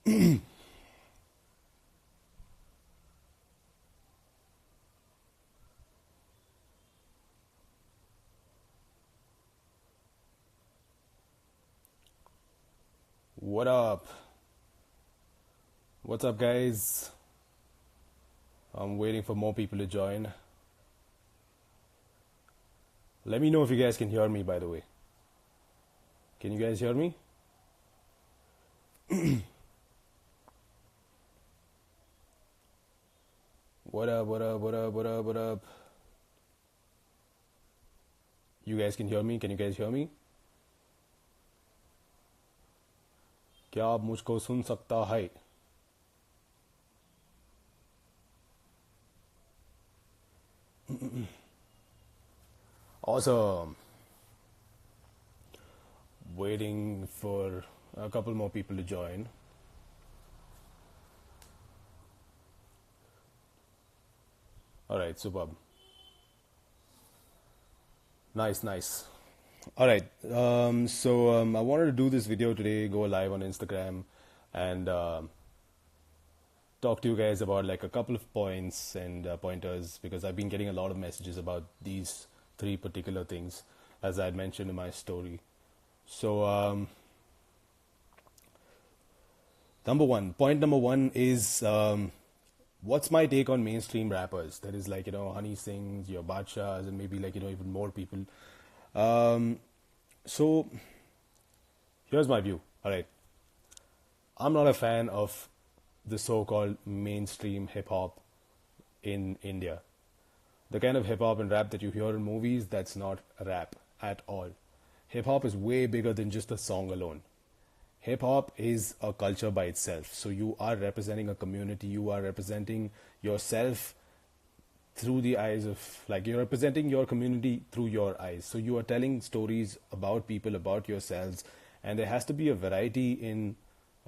What up? What's up, guys? I'm waiting for more people to join. Let me know if you guys can hear me, by the way. Can you guys hear me? What up, what up, what up, what up, what up? You guys can hear me? Can you guys hear me? क्या आप मुझको सुन सकता है? Awesome. Waiting for a couple more people to join. All right, superb. Nice, nice. All right. I wanted to do this video today, go live on Instagram, and talk to you guys about like a couple of points and pointers because I've been getting a lot of messages about these three particular things, as I had mentioned in my story. So, point number one is what's my take on mainstream rappers? That is like, Honey Singhs, your Badshahs, and maybe like, even more people. So here's my view. All right. I'm not a fan of the so-called mainstream hip-hop in India. The kind of hip-hop and rap that you hear in movies, that's not rap at all. Hip-hop is way bigger than just a song alone. Hip-hop is a culture by itself. So you are representing a community. You are representing yourself through the eyes of, like, you're representing your community through your eyes. So you are telling stories about people, about yourselves, and there has to be a variety in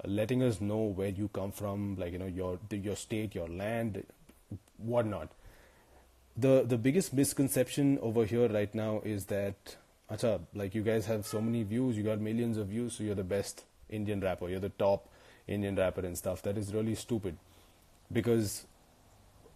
letting us know where you come from, like, your state, your land, whatnot. The biggest misconception over here right now is that, acha, like, you guys have so many views, you got millions of views, so you're the best Indian rapper, you're the top Indian rapper and stuff. That is really stupid. Because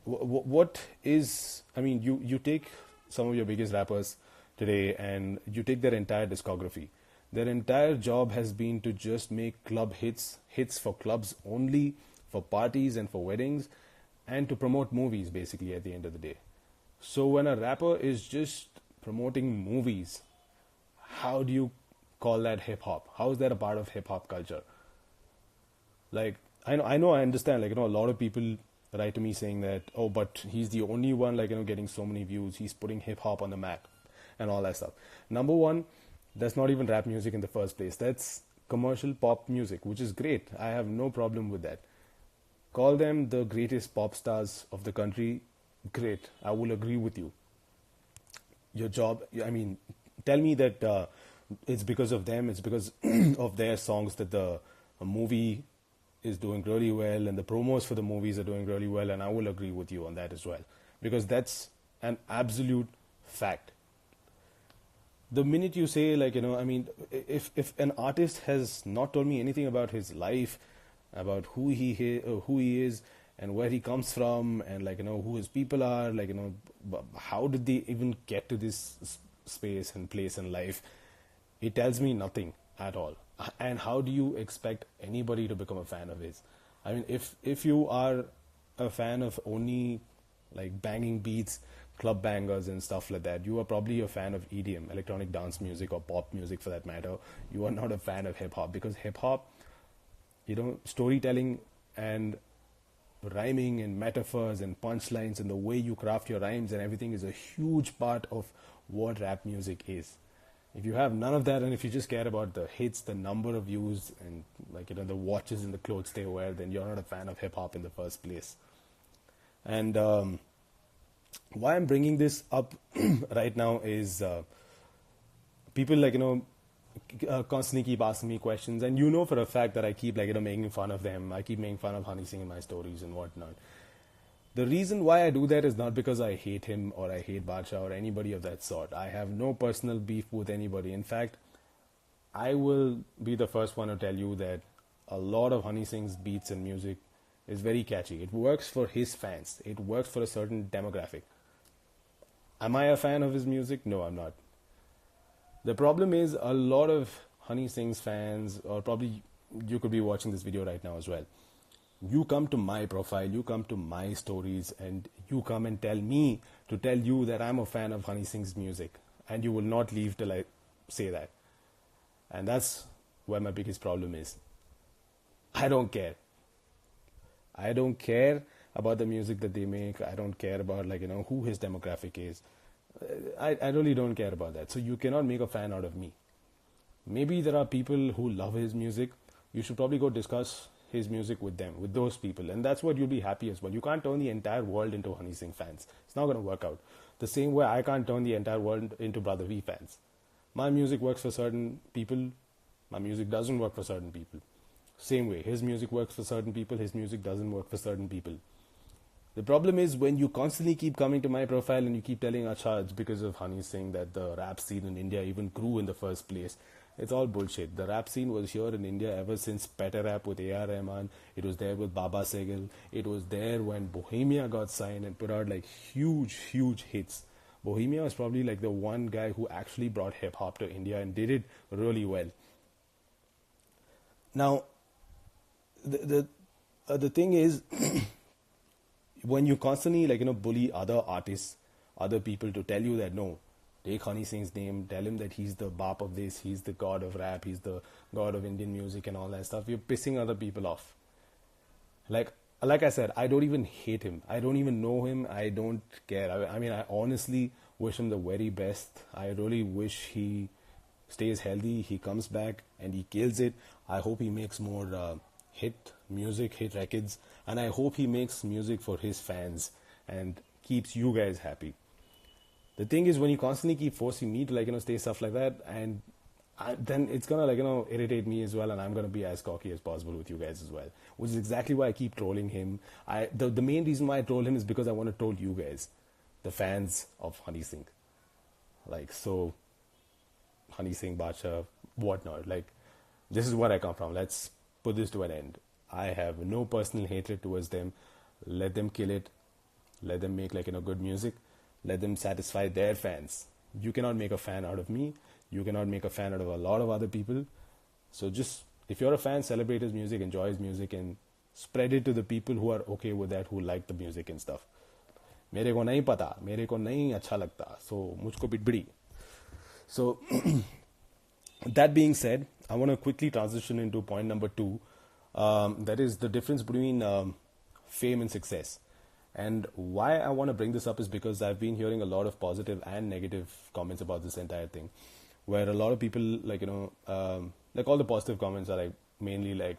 what is, I mean, you take some of your biggest rappers today and you take their entire discography. Their entire job has been to just make club hits for clubs only, for parties and for weddings, and to promote movies basically at the end of the day. So when a rapper is just promoting movies, how do you call that hip hop? How is that a part of hip hop culture? Like, I understand, like, a lot of people write to me saying that, oh, but he's the only one, like, getting so many views, he's putting hip hop on the map and all that stuff. Number one, that's not even rap music in the first place. That's commercial pop music, which is great. I have no problem with that. Call them the greatest pop stars of the country. Great. I will agree with you. Your job, I mean, tell me that it's because of them, it's because of their songs that the movie is doing really well and the promos for the movies are doing really well, and I will agree with you on that as well. Because that's an absolute fact. The minute you say, like, I mean, if an artist has not told me anything about his life, about who he is and where he comes from, and, like, who his people are, like, how did they even get to this space and place in life, it tells me nothing at all. And how do you expect anybody to become a fan of his? I mean, if you are a fan of only, like, banging beats, club bangers and stuff like that, you are probably a fan of EDM, electronic dance music, or pop music for that matter. You are not a fan of hip hop, because hip hop, storytelling and rhyming and metaphors and punchlines and the way you craft your rhymes and everything is a huge part of what rap music is. If you have none of that, and if you just care about the hits, the number of views, and, like, the watches and the clothes they wear, then you're not a fan of hip hop in the first place. And why I'm bringing this up right now is people, like, constantly keep asking me questions, and for a fact that I keep, like, making fun of them. I keep making fun of Honey Singh in my stories and whatnot. The reason why I do that is not because I hate him or I hate Badshah or anybody of that sort. I have no personal beef with anybody. In fact, I will be the first one to tell you that a lot of Honey Singh's beats and music is very catchy. It works for his fans. It works for a certain demographic. Am I a fan of his music? No, I'm not. The problem is a lot of Honey Singh's fans, or probably you could be watching this video right now as well. You come to my profile, you come to my stories, and you come and tell me to tell you that I'm a fan of Honey Singh's music. And you will not leave till I say that. And that's where my biggest problem is. I don't care. I don't care about the music that they make. I don't care about who his demographic is. I really don't care about that. So you cannot make a fan out of me. Maybe there are people who love his music. You should probably go discuss his music with them, with those people. And that's what you'll be happy as well. You can't turn the entire world into Honey Singh fans. It's not going to work out. The same way I can't turn the entire world into Brother V fans. My music works for certain people. My music doesn't work for certain people. Same way, his music works for certain people. His music doesn't work for certain people. The problem is when you constantly keep coming to my profile and you keep telling Acha, it's because of Honey Singh that the rap scene in India even grew in the first place. It's all bullshit. The rap scene was here in India ever since Petta Rap with A.R. Rahman. It was there with Baba Sehgal. It was there when Bohemia got signed and put out huge hits. Bohemia was probably the one guy who actually brought hip hop to India and did it really well. Now, the thing is, when you constantly bully other artists, other people to tell you that no, take Honey Singh's name, tell him that he's the bap of this, he's the god of rap, he's the god of Indian music and all that stuff, you're pissing other people off. Like I said, I don't even hate him. I don't even know him. I don't care. I mean, I honestly wish him the very best. I really wish he stays healthy, he comes back and he kills it. I hope he makes more hit music, hit records, and I hope he makes music for his fans and keeps you guys happy. The thing is, when you constantly keep forcing me to say stuff like that, and then it's gonna irritate me as well, and I'm gonna be as cocky as possible with you guys as well, which is exactly why I keep trolling him. The main reason why I troll him is because I want to troll you guys, the fans of Honey Singh. So Honey Singh, Bacha, whatnot. This is where I come from. Let's put this to an end. I have no personal hatred towards them. Let them kill it. Let them make good music. Let them satisfy their fans. You cannot make a fan out of me. You cannot make a fan out of a lot of other people. So just, if you're a fan, celebrate his music, enjoy his music, and spread it to the people who are okay with that, who like the music and stuff. मेरे को नहीं पता, मेरे को नहीं अच्छा लगता, so मुझको पिटबिड़ी. So that being said, I want to quickly transition into point number 2. That is the difference between fame and success. And why I want to bring this up is because I've been hearing a lot of positive and negative comments about this entire thing, where a lot of people all the positive comments are mainly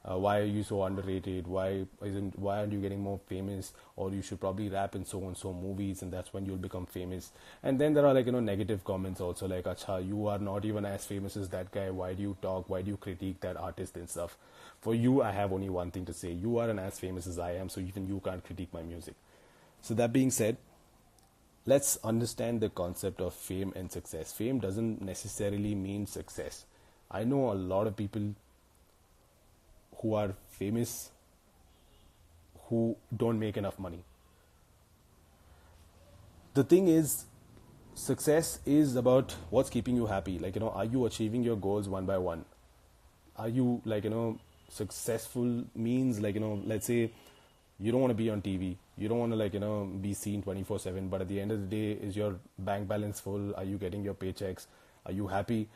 why are you so underrated? Why aren't you getting more famous? Or you should probably rap in so and so movies, and that's when you'll become famous. And then there are negative comments also, acha, you are not even as famous as that guy. Why do you talk? Why do you critique that artist and stuff? For you, I have only one thing to say. You aren't as famous as I am, so even you can't critique my music. So that being said, let's understand the concept of fame and success. Fame doesn't necessarily mean success. I know a lot of people who are famous who don't make enough money. The thing is, success is about what's keeping you happy. Are you achieving your goals one by one? Are you successful means let's say you don't want to be on TV, you don't want to be seen 24/7, but at the end of the day, is your bank balance full? Are you getting your paychecks? Are you happy?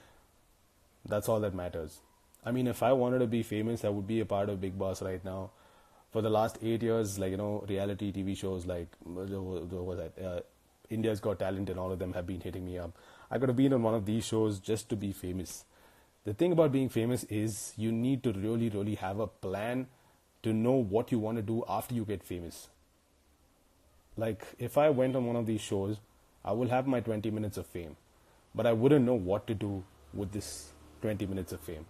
That's all that matters. I mean, if I wanted to be famous, I would be a part of Big Boss right now. For the last 8 years, reality TV shows India's Got Talent and all of them have been hitting me up. I could have been on one of these shows just to be famous. The thing about being famous is you need to really, really have a plan to know what you want to do after you get famous. If I went on one of these shows, I will have my 20 minutes of fame, but I wouldn't know what to do with this 20 minutes of fame.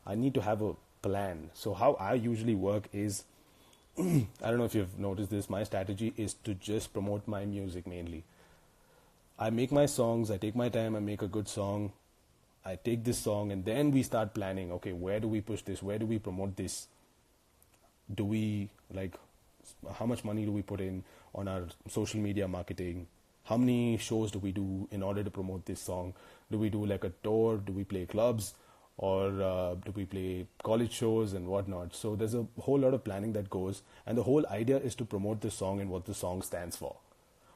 I need to have a plan. So how I usually work is, I don't know if you've noticed this, my strategy is to just promote my music mainly. I make my songs, I take my time, I make a good song, I take this song and then we start planning, okay, where do we push this, where do we promote this, do we like, how much money do we put in on our social media marketing, how many shows do we do in order to promote this song, do we do like a tour, do we play clubs, or do we play college shows and whatnot. So there's a whole lot of planning that goes, and the whole idea is to promote the song and what the song stands for,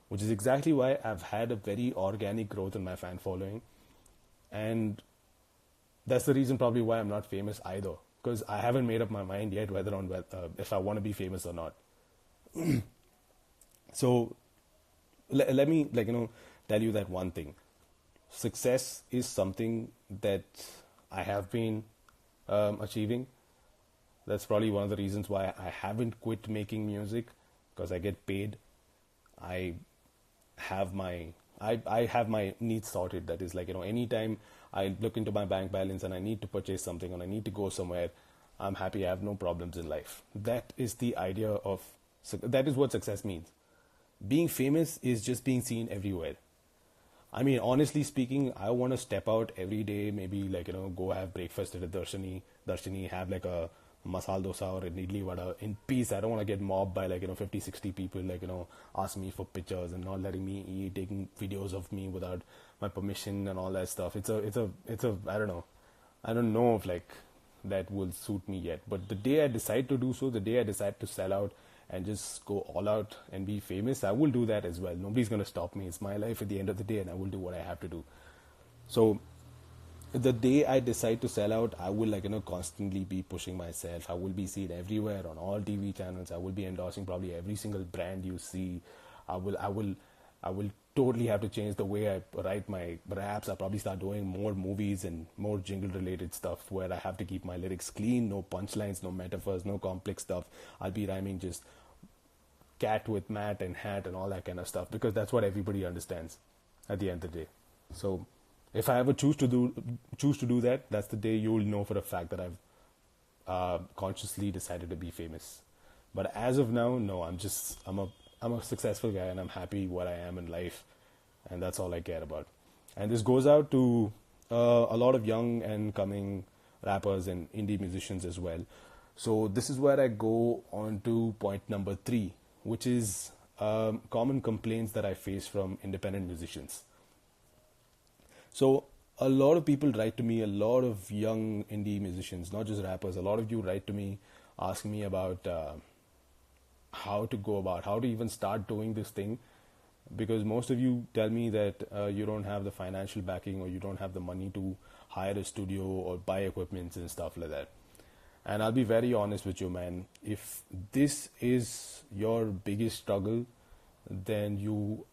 which is exactly why I've had a very organic growth in my fan following. And that's the reason probably why I'm not famous either, because I haven't made up my mind yet whether on if I want to be famous or not. So let me tell you that one thing. Success is something that I have been achieving. That's probably one of the reasons why I haven't quit making music, because I get paid. I have my needs sorted. That is anytime I look into my bank balance and I need to purchase something and I need to go somewhere, I'm happy. I have no problems in life. That is the idea of, that is what success means. Being famous is just being seen everywhere. I mean, honestly speaking, I want to step out every day, maybe go have breakfast at a Darshini, have like a masala dosa or an idli vada in peace. I don't want to get mobbed by 50, 60 people, ask me for pictures and not letting me eat, taking videos of me without my permission and all that stuff. It's a, I don't know. I don't know if that will suit me yet. But the day I decide to do so, the day I decide to sell out and just go all out and be famous, I will do that as well. Nobody's going to stop me. It's my life at the end of the day, and I will do what I have to do. So the day I decide to sell out, I will constantly be pushing myself. I will be seen everywhere on all TV channels. I will be endorsing probably every single brand you see. I will totally have to change the way I write my raps. I'll probably start doing more movies and more jingle related stuff where I have to keep my lyrics clean, no punchlines, no metaphors, no complex stuff. I'll be rhyming just cat with mat and hat and all that kind of stuff, because that's what everybody understands at the end of the day. So if I ever choose to do that, that's the day you'll know for a fact that I've consciously decided to be famous. But as of now, no, I'm a successful guy and I'm happy what I am in life, and that's all I care about. And this goes out to a lot of young and coming rappers and indie musicians as well. So this is where I go on to point number 3, which is common complaints that I face from independent musicians. So a lot of people write to me, a lot of young indie musicians, not just rappers, a lot of you write to me asking me about how to go about, how to even start doing this thing, because most of you tell me that you don't have the financial backing, or you don't have the money to hire a studio or buy equipment and stuff like that. And I'll be very honest with you, man. If this is your biggest struggle, then you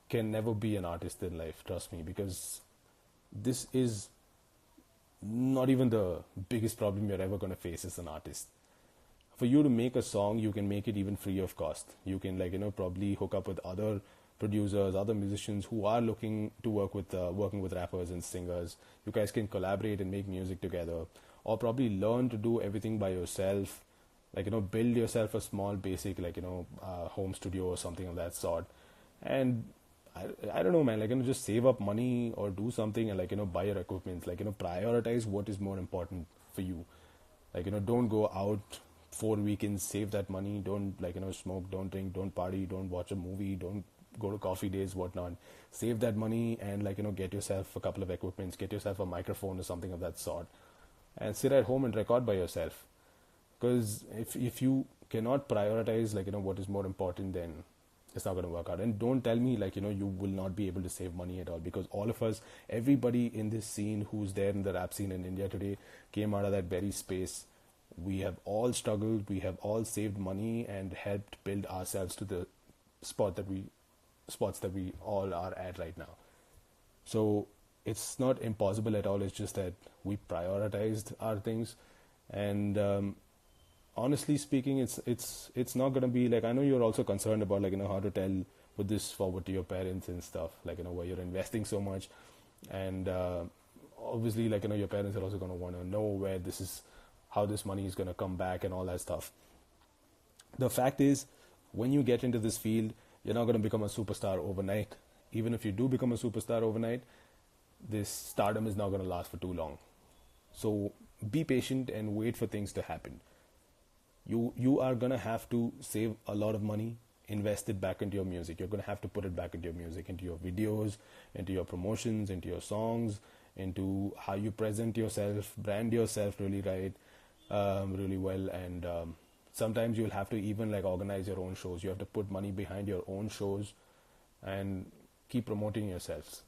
can never be an artist in life, trust me, because this is not even the biggest problem you're ever going to face as an artist. For you to make a song, you can make it even free of cost. You can probably hook up with other producers, other musicians who are looking to working with rappers and singers. You guys can collaborate and make music together, or probably learn to do everything by yourself. Build yourself a small basic home studio or something of that sort. And I don't know, man, just save up money or do something and buy your equipment. Prioritize what is more important for you. Don't go out 4 weekends, save that money. Don't smoke, don't drink, don't party, don't watch a movie, don't go to coffee days, whatnot. Save that money and get yourself a couple of equipments, get yourself a microphone or something of that sort, and sit at home and record by yourself. Because if you cannot prioritize what is more important, then it's not going to work out. And don't tell me you will not be able to save money at all, because all of us, everybody in this scene who's there in the rap scene in India today, came out of that very space. We have all struggled, we have all saved money and helped build ourselves to the spots that we all are at right now. So it's not impossible at all. It's just that we prioritized our things. And honestly speaking, it's not going to be I know you're also concerned about how to put this forward to your parents and stuff, where you're investing so much. And obviously your parents are also going to want to know where this is, how this money is going to come back and all that stuff. The fact is, when you get into this field, you're not going to become a superstar overnight. Even if you do become a superstar overnight, this stardom is not going to last for too long. So be patient and wait for things to happen. You are going to have to save a lot of money, invest it back into your music. You're going to have to put it back into your music, into your videos, into your promotions, into your songs, into how you present yourself, brand yourself really right, really well. And sometimes you'll have to even like organize your own shows. You have to put money behind your own shows and keep promoting yourselves,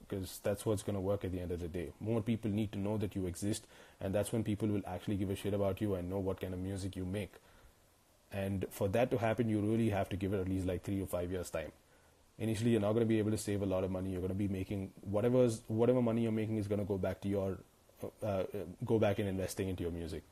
because that's what's going to work at the end of the day. More people need to know that you exist, and that's when people will actually give a shit about you and know what kind of music you make. And for that to happen, you really have to give it at least like 3 or 5 years time. Initially, you're not going to be able to save a lot of money. You're going to be making whatever money you're making is going to go back to your go back in investing into your music.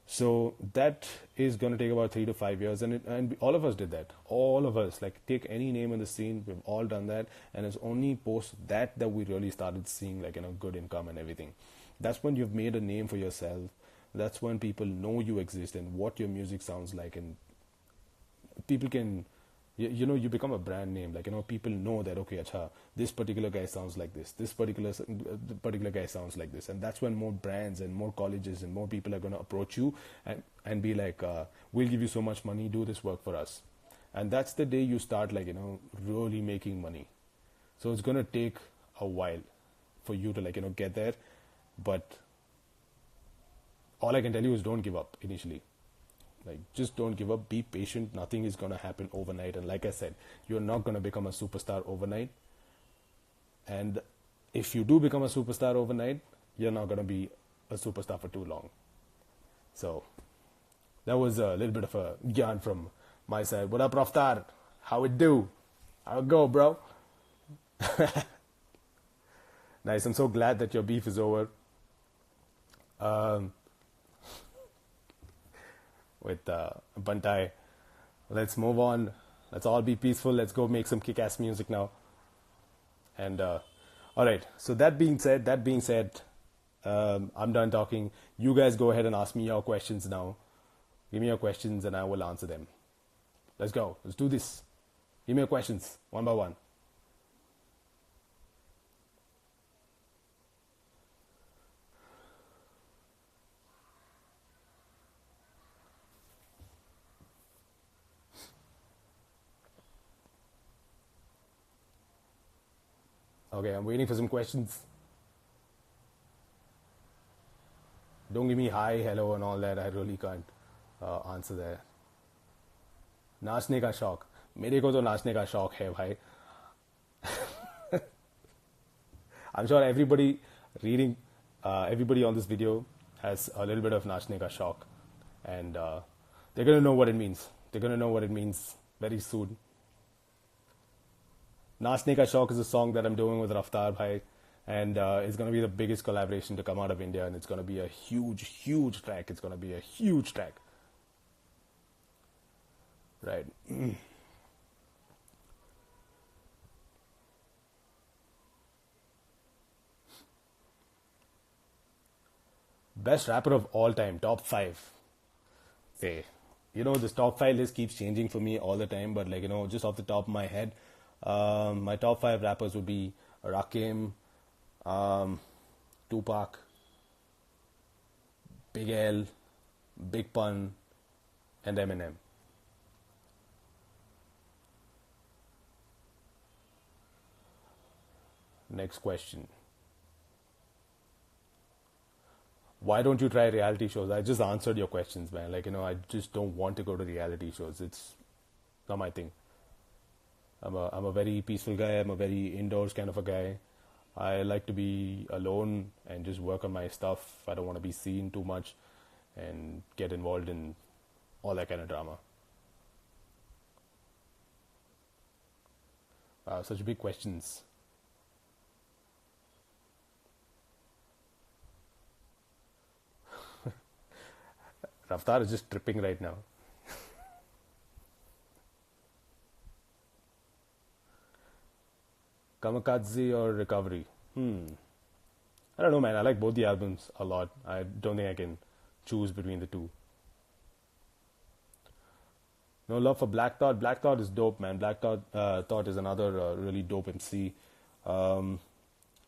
So that is going to take about 3 to 5 years, and all of us did that. All of us, like, take any name in the scene, we've all done that, and it's only post that we really started seeing, like, good income and everything. That's when you've made a name for yourself. That's when people know you exist and what your music sounds like, and people can, you become a brand name. Like, people know that, okay, acha, this particular guy sounds like this particular guy sounds like this. And that's when more brands and more colleges and more people are going to approach you and be like, we'll give you so much money, do this work for us. And that's the day you start, like, really making money. So it's going to take a while for you to, like, get there. But all I can tell you is don't give up initially. Like, just don't give up. Be patient. Nothing is going to happen overnight. And like I said, you're not going to become a superstar overnight. And if you do become a superstar overnight, you're not going to be a superstar for too long. So that was a little bit of a yarn from my side. What up, Raftaar? How it do? How it go, bro? Nice. I'm so glad that your beef is over. With Bantai. Let's move on. Let's all be peaceful. Let's go make some kick-ass music now. And all right. So that being said, I'm done talking. You guys go ahead and ask me your questions now. Give me your questions and I will answer them. Let's go. Let's do this. Give me your questions one by one. Okay, I'm waiting for some questions. Don't give me hi, hello and all that. I really can't answer that. नाचने का शौक, मेरे को तो नाचने का शौक है भाई. I'm sure everybody on this video has a little bit of नाचने का शौक, and they're gonna know what it means. They're gonna know what it means very soon. Nachne Ka Shauk is a song that I'm doing with Raftaar bhai, and it's going to be the biggest collaboration to come out of India, and it's going to be a huge, huge track. It's going to be a huge track. Right. Best rapper of all time, top 5. Say, this top 5 list keeps changing for me all the time, but like, just off the top of my head, my top 5 rappers would be Rakim, Tupac, Big L, Big Pun, and Eminem. Next question. Why don't you try reality shows? I just answered your questions, man. Like, I just don't want to go to reality shows. It's not my thing. I'm a very peaceful guy. I'm a very indoors kind of a guy. I like to be alone and just work on my stuff. I don't want to be seen too much and get involved in all that kind of drama. Wow, such big questions. Raftaar is just tripping right now. Kamikaze or Recovery? I don't know, man. I like both the albums a lot. I don't think I can choose between the two. No love for Black Thought. Black Thought is dope, man. Black Thought is another really dope MC.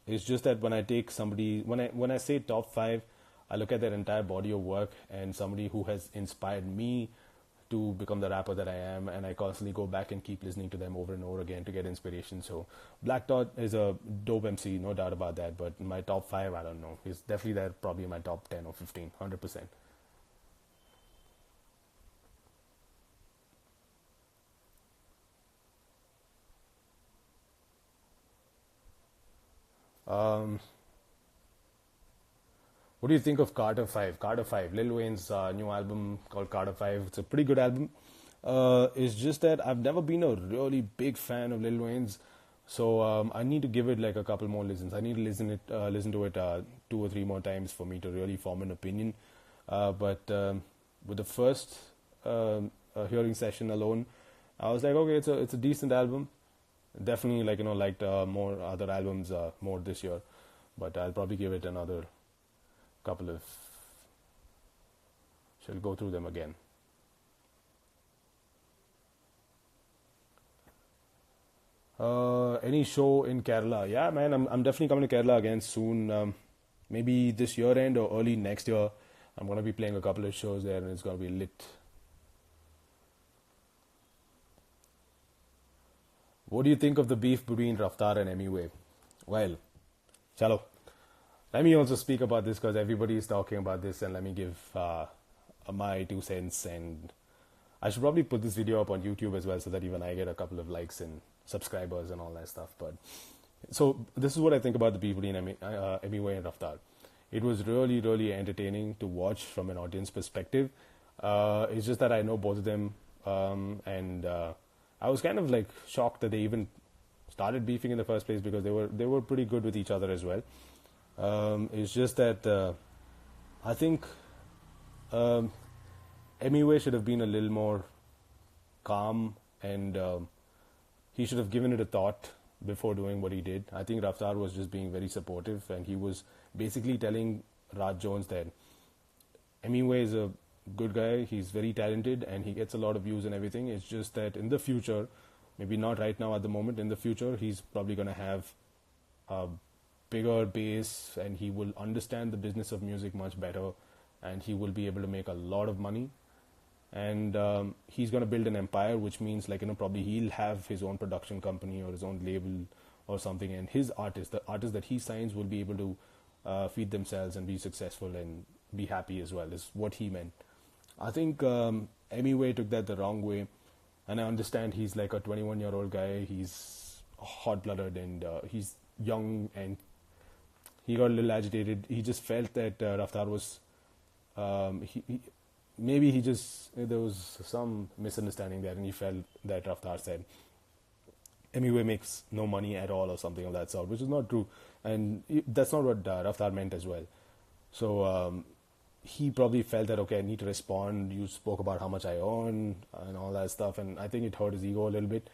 It's just that when I take somebody, when I say top five, I look at their entire body of work and somebody who has inspired me to become the rapper that I am, and I constantly go back and keep listening to them over and over again to get inspiration. So Black Dot is a dope MC, no doubt about that. But in my top five, I don't know. He's definitely there, probably in my top 10 or 15, 100%. Um, What do you think of Carter 5? Carter 5, Lil Wayne's new album called Carter 5. It's a pretty good album. It's just that I've never been a really big fan of Lil Wayne's, so I need to give it like a couple more listens. I need to listen to it two or three more times for me to really form an opinion. But with the first hearing session alone, I was like, okay, it's a decent album. Definitely, like liked more other albums more this year, but I'll probably give it another couple of. Shall go through them again. Any show in Kerala? Yeah, man, I'm definitely coming to Kerala again soon. Maybe this year end or early next year. I'm gonna be playing a couple of shows there, and it's gonna be lit. What do you think of the beef between Raftaar and Emiway? Well, chalo. Let me also speak about this because everybody is talking about this, and let me give my 2 cents. And I should probably put this video up on YouTube as well, so that even I get a couple of likes and subscribers and all that stuff. But so this is what I think about the beef between Emiway and Raftaar. It was really, really entertaining to watch from an audience perspective. It's just that I know both of them, and I was kind of like shocked that they even started beefing in the first place, because they were pretty good with each other as well. It's just that I think Emiway should have been a little more calm, and he should have given it a thought before doing what he did. I think Raftaar was just being very supportive, and he was basically telling Raj Jones that Emiway is a good guy, he's very talented, and he gets a lot of views and everything. It's just that in the future, maybe not right now at the moment, in the future, he's probably going to have a bigger base, and he will understand the business of music much better, and he will be able to make a lot of money. And he's going to build an empire, which means probably he'll have his own production company or his own label or something, and his artists, the artists that he signs, will be able to feed themselves and be successful and be happy as well, is what he meant. I think Emiway took that the wrong way, and I understand he's like a 21-year-old guy. He's hot-blooded, and he's young, and he got a little agitated. He just felt that Raftaar was maybe there was some misunderstanding there, and he felt that Raftaar said Emiway makes no money at all or something of that sort, which is not true, and that's not what Raftaar meant as well. So he probably felt that, okay, I need to respond. You spoke about how much I earn and all that stuff, and I think it hurt his ego a little bit.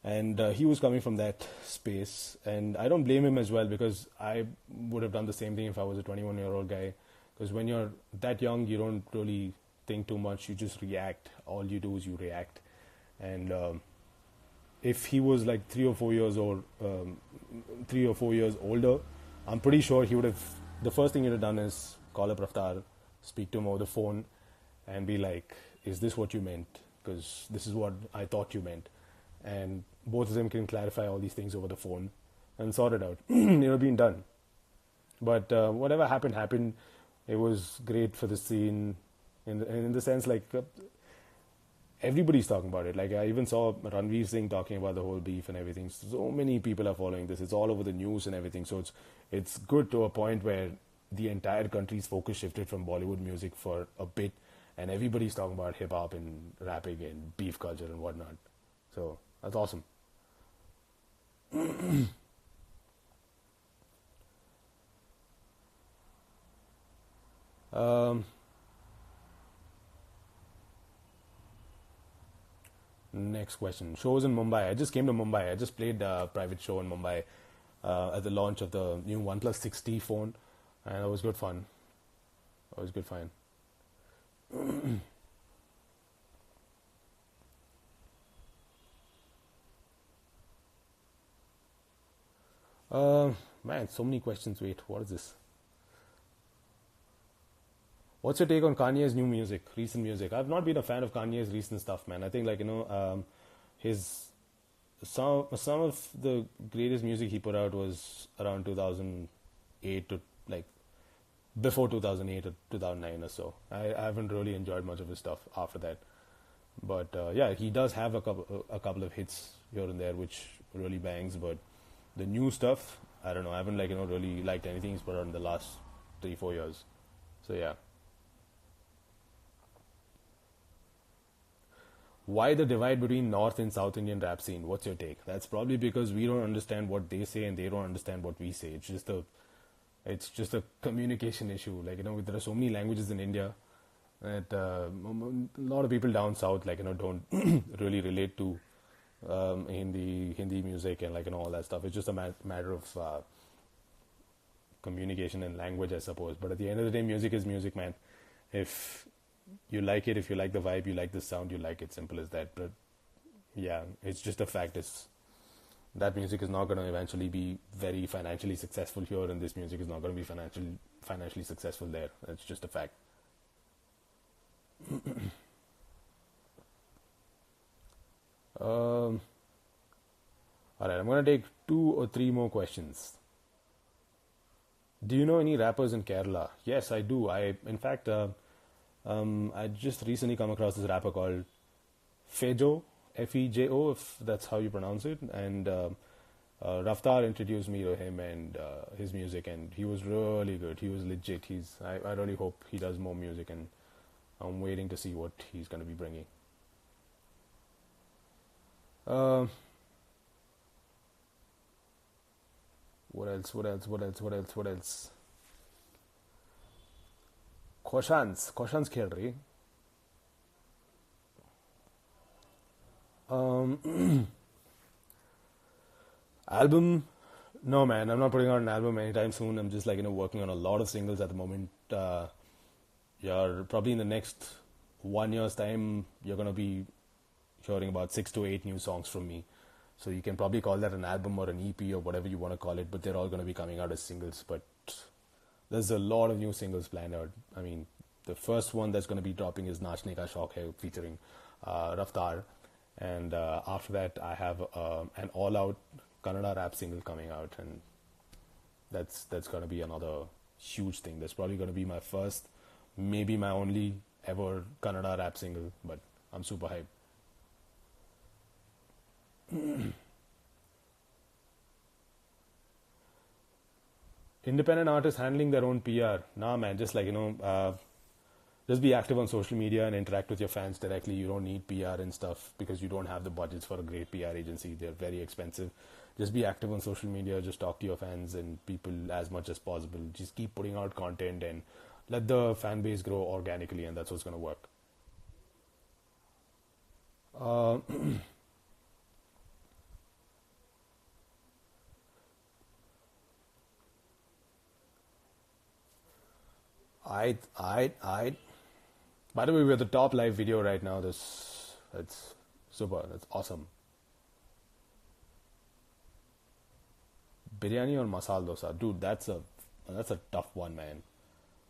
And he was coming from that space, and I don't blame him as well, because I would have done the same thing if I was a 21-year-old guy. Because when you're that young, you don't really think too much. You just react. All you do is you react. And if he was like 3 or 4 years old, 3 or 4 years older, I'm pretty sure he would have. The first thing he'd have done is call up Raftaar, speak to him over the phone, and be like, "Is this what you meant? Because this is what I thought you meant." And both of them can clarify all these things over the phone and sort it out. It'll be done. But whatever happened. It was great for the scene, in the sense everybody's talking about it. Like I even saw Ranveer Singh talking about the whole beef and everything. So many people are following this. It's all over the news and everything. So it's good to a point where the entire country's focus shifted from Bollywood music for a bit, and everybody's talking about hip hop and rapping and beef culture and whatnot. So that's awesome. Um, Next question. Shows in Mumbai. I just came to Mumbai. I just played a private show in Mumbai at the launch of the new OnePlus 6T phone, and it was good fun. It was good fun. Man, so many questions. Wait, what is this? What's your take on Kanye's new music, recent music? I've not been a fan of Kanye's recent stuff, man. I think his some of the greatest music he put out was around 2008 to like before 2008 or 2009 or so. I haven't really enjoyed much of his stuff after that. But yeah, he does have a couple of hits here and there which really bangs. But the new stuff, I don't know. I haven't really liked anything he's put out in the last 3-4 years. So yeah. Why the divide between North and South Indian rap scene? What's your take? That's probably because we don't understand what they say and they don't understand what we say. It's just a communication issue. There are so many languages in India that a lot of people down south don't really relate to Hindi music and all that stuff. It's just a matter of communication and language, I suppose. But at the end of the day, music is music, man. If you like it, if you like the vibe, you like the sound, you like it. Simple as that. But yeah, it's just a fact. Is that music is not going to eventually be very financially successful here, and this music is not going to be financially successful there. It's just a fact. All right, I'm going to take 2 or 3 more questions. Do you know any rappers in Kerala? Yes, I do. In fact, I just recently come across this rapper called Fejo, Fejo, if that's how you pronounce it. And Raftaar introduced me to him and his music, and he was really good. He was legit. I really hope he does more music, and I'm waiting to see what he's going to be bringing. What else? Questions खेल रही. Album? No, man. I'm not putting out an album anytime soon. I'm just working on a lot of singles at the moment. You're probably in the next 1 year's time, you're gonna be hearing about 6 to 8 new songs from me. So you can probably call that an album or an EP or whatever you want to call it, but they're all going to be coming out as singles. But there's a lot of new singles planned out. I mean, the first one that's going to be dropping is Nachne ka shaunq featuring Raftaar. And after that, I have an all-out Kannada rap single coming out. And that's going to be another huge thing. That's probably going to be my first, maybe my only ever Kannada rap single. But I'm super hyped. Independent artists handling their own PR. Nah, man, just just be active on social media and interact with your fans directly. You don't need PR and stuff because you don't have the budgets for a great PR agency. They're very expensive. Just be active on social media. Just talk to your fans and people as much as possible. Just keep putting out content and let the fan base grow organically, and that's what's going to work. I. By the way, we're the top live video right now. That's super. That's awesome. Biryani or masala dosa, dude. That's a tough one, man.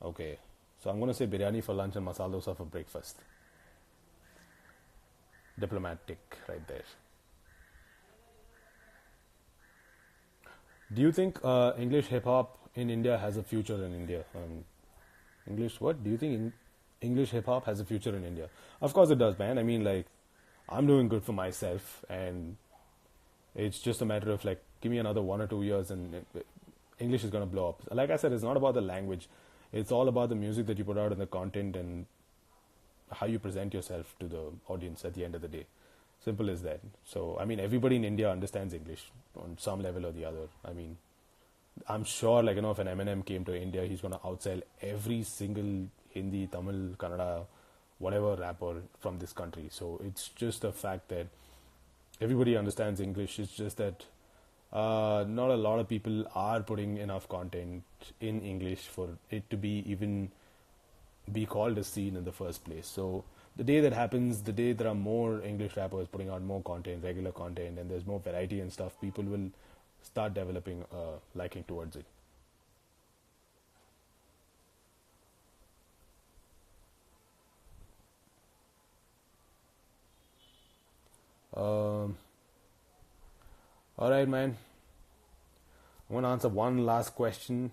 Okay, so I'm gonna say biryani for lunch and masala dosa for breakfast. Diplomatic, right there. Do you think English hip hop in India has a future in India? English what? Do you think English hip hop has a future in India? Of course it does, man. I mean, I'm doing good for myself, and it's just a matter of give me another 1 or 2 years, and English is gonna blow up. Like I said, it's not about the language; it's all about the music that you put out and the content and how you present yourself to the audience. At the end of the day, simple as that. So, I mean, everybody in India understands English on some level or the other. I mean, I'm sure, if an Eminem came to India, he's going to outsell every single Hindi, Tamil, Kannada, whatever rapper from this country. So it's just a fact that everybody understands English. It's just that not a lot of people are putting enough content in English for it to be called a scene in the first place. So the day that happens, the day there are more English rappers putting out more content, regular content, and there's more variety and stuff, people will start developing a liking towards it. Um, all right, man. I'm gonna answer one last question.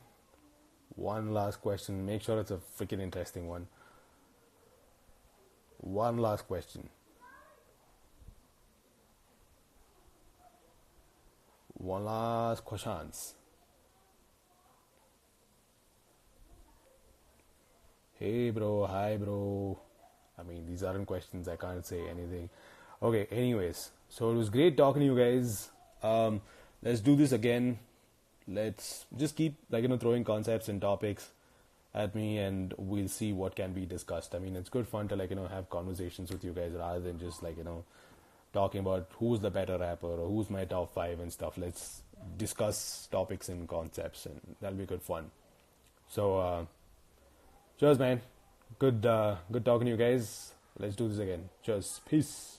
One last question. Make sure it's a freaking interesting one. One last question. One last questions. Hey, bro. Hi, bro. I mean, these aren't questions. I can't say anything. Okay. Anyways, so it was great talking to you guys. Let's do this again. Let's just keep throwing concepts and topics at me, and we'll see what can be discussed. I mean, it's good fun to have conversations with you guys rather than just talking about who's the better rapper or who's my top five and stuff. Let's discuss topics and concepts, and that'll be good fun. So, cheers, man. Good talking to you guys. Let's do this again. Cheers. Peace.